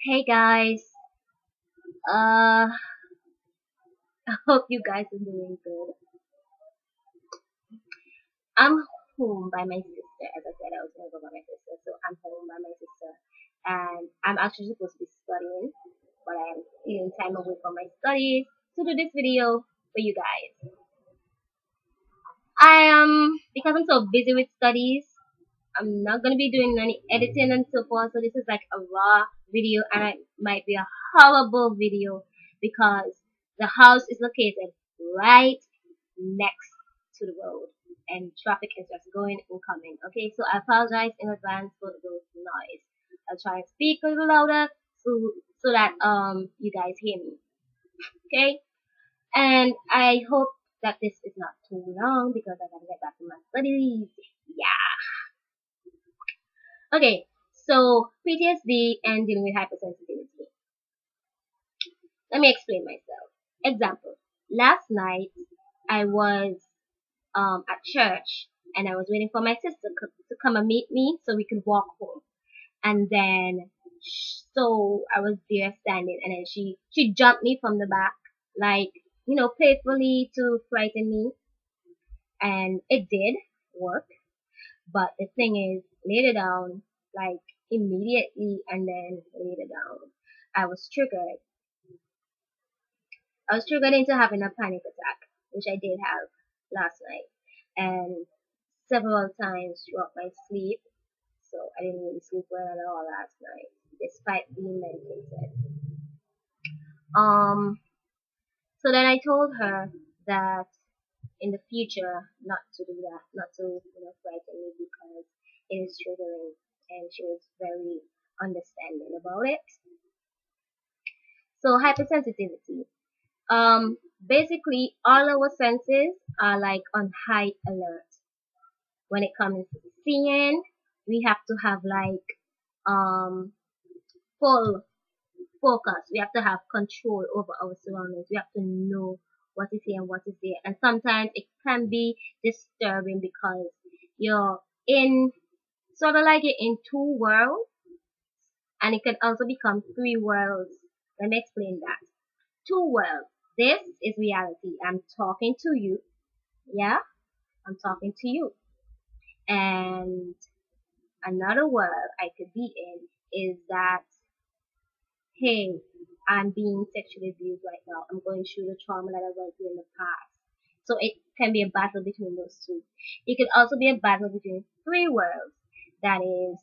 Hey guys, uh, I hope you guys are doing good. I'm home by my sister. As I said, I was gonna go by my sister, so I'm home by my sister, and I'm actually supposed to be studying, but I'm taking time away from my studies to do this video for you guys. I am because I'm so busy with studies. I'm not gonna be doing any editing and so forth. So this is like a raw video, and it might be a horrible video because the house is located right next to the road, and traffic is just going and coming. Okay, so I apologize in advance for those noise. I'll try and speak a little louder so that you guys hear me. Okay, and I hope that this is not too long because I gotta get back to my studies. Yeah. Okay, so PTSD and dealing with hypersensitivity. Let me explain myself. Example. Last night I was at church and I was waiting for my sister to come and meet me so we could walk home. And then so I was there standing, and then she jumped me from the back, like, playfully to frighten me, and it did work. But the thing is, later down, like immediately, and then later down, I was triggered. I was triggered into having a panic attack, which I did have last night, and several times throughout my sleep. So I didn't really sleep well at all last night, despite being medicated. Um, so then I told her that in the future not to do that, not to frighten me because it is triggering, and she was very understanding about it. So hypersensitivity. Basically all our senses are like on high alert. When it comes to seeing, we have to have like full focus. We have to have control over our surroundings. We have to know what is here and what is there. And sometimes it can be disturbing because you're in sort of like you're in two worlds, and it can also become three worlds. Let me explain that. Two worlds. This is reality. I'm talking to you. Yeah, I'm talking to you. And another world I could be in is that, hey, I'm being sexually abused right now. I'm going through the trauma that I went through in the past. So it can be a battle between those two. It could also be a battle between three worlds. That is,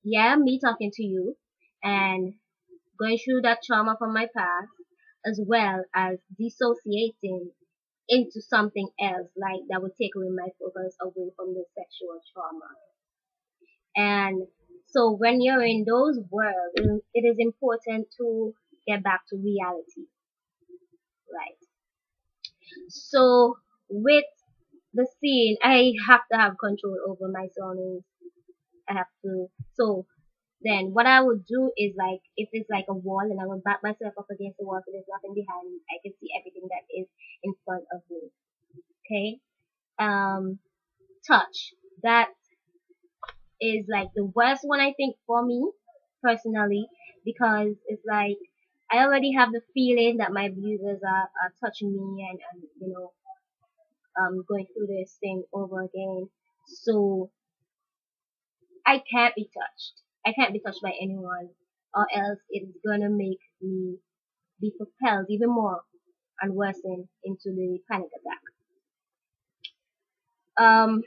yeah, me talking to you and going through that trauma from my past, as well as dissociating into something else, like that would take away my focus away from the sexual trauma. And so when you're in those worlds, it is important to get back to reality, right? So with the scene, I have to have control over my surroundings. I have to. So then what I would do is, like, if it's like a wall, and I would back myself up against the wall so there's nothing behind me. I can see everything that is in front of me. Okay. Touch. That is like the worst one, I think, for me personally, because it's like I already have the feeling that my abusers are touching me, and going through this thing over again. So I can't be touched. I can't be touched by anyone, or else it's gonna make me be propelled even more and worsen into the panic attack. Um,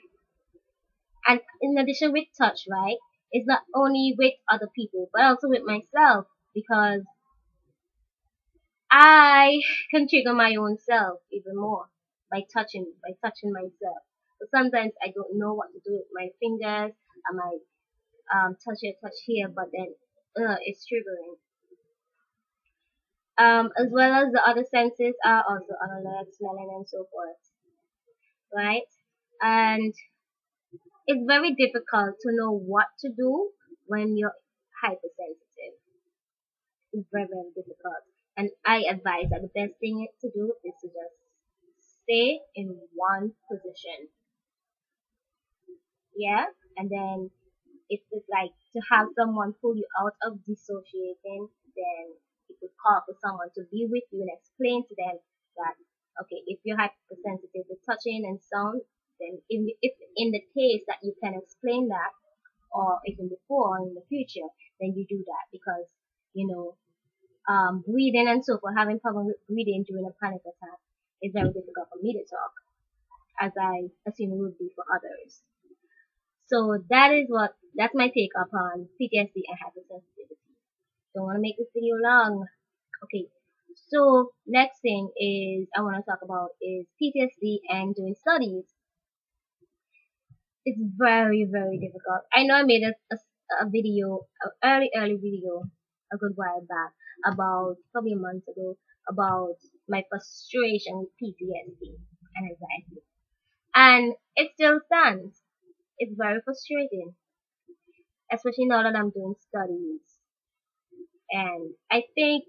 and in addition with touch, right, it's not only with other people but also with myself, because I can trigger my own self even more by touching myself. So sometimes I don't know what to do with my fingers. I might touch here, but then it's triggering. As well as the other senses are also on alert, smelling and so forth, right? And it's very difficult to know what to do when you're hypersensitive. It's very, very difficult. And I advise that the best thing to do is to just stay in one position. Yeah? And then if it's like to have someone pull you out of dissociating, then you could call for someone to be with you and explain to them that, okay, if you're hypersensitive to touching and sound, then if in the case that you can explain that, or even before or in the future, then you do that, because you know, breathing and so forth, having problem with breathing during a panic attack is very difficult for me to talk, as I assume it would be for others. So that's my take upon PTSD and hypersensitivity. Don't want to make this video long. Okay, so next thing is I want to talk about is PTSD and doing studies. It's very, very difficult. I know I made a video, an early video a good while back, about probably a month ago, about my frustration with PTSD and anxiety. And it still stands. It's very frustrating, especially now that I'm doing studies. And I think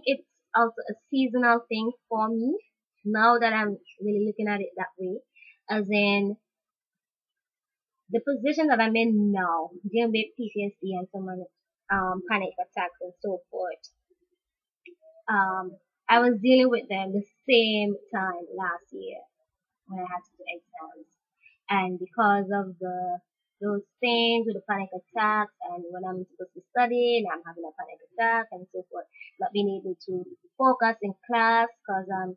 it's also a seasonal thing for me, now that I'm really looking at it that way, as in the position that I'm in now, dealing with PTSD and someone panic attacks and so forth. I was dealing with them the same time last year when I had to do exams, and because of those things with the panic attacks, and when I'm supposed to study and I'm having a panic attack and so forth, not being able to focus in class because I'm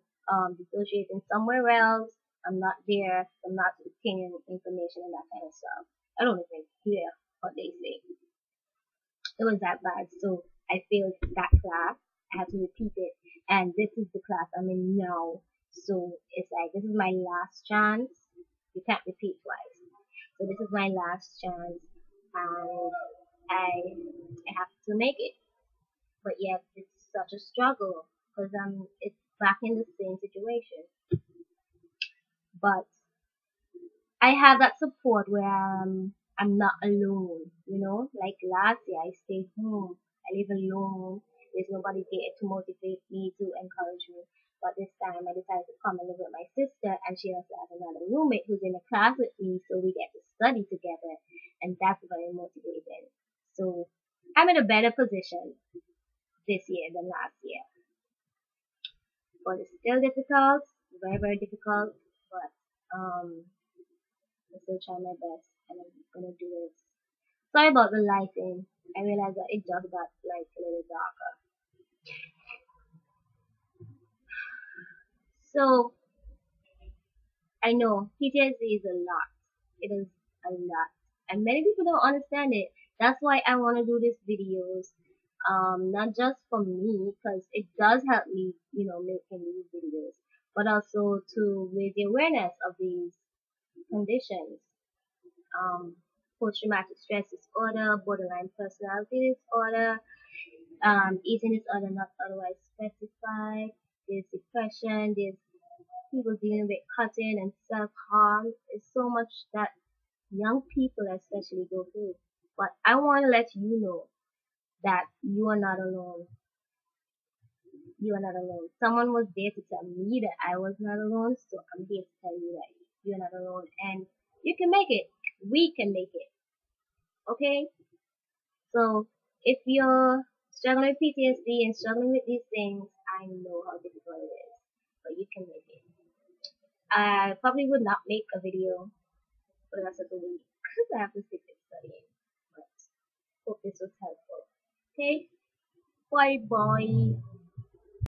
dissociating somewhere else. I'm not there. I'm not retaining information and that kind of stuff. I don't even hear what they say. It was that bad. So I failed that class. I had to repeat it. And this is the class I'm in now. So it's like, this is my last chance. You can't repeat twice. So this is my last chance. And I have to make it. But yet it's such a struggle, because it's back in the same situation. But I have that support where I'm not alone, you know. Like last year, I stayed home. I live alone. There's nobody there to motivate me, to encourage me. But this time, I decided to come and live with my sister, and she also has another roommate who's in a class with me, so we get to study together, and that's very motivating. So I'm in a better position this year than last year. But it's still difficult, very, very difficult. But I still try my best, and I'm gonna do it. Sorry about the lighting. I realized that it just got like a little darker. So I know PTSD is a lot. It is a lot, and many people don't understand it. That's why I want to do these videos. Not just for me, because it does help me, you know, making these videos, but also to raise the awareness of these conditions. Post-traumatic stress disorder, borderline personality disorder, eating disorder not otherwise specified, there's depression, there's people dealing with cutting and self-harm. There's so much that young people especially go through. But I want to let you know that you are not alone. You are not alone. Someone was there to tell me that I was not alone, so I'm here to tell you that you're not alone, and you can make it. We can make it. Okay? So if you're struggling with PTSD and struggling with these things, I know how difficult it is, but you can make it. I probably would not make a video for the rest of the week because I have to stick to studying, but hope this was helpful. Okay? Bye bye.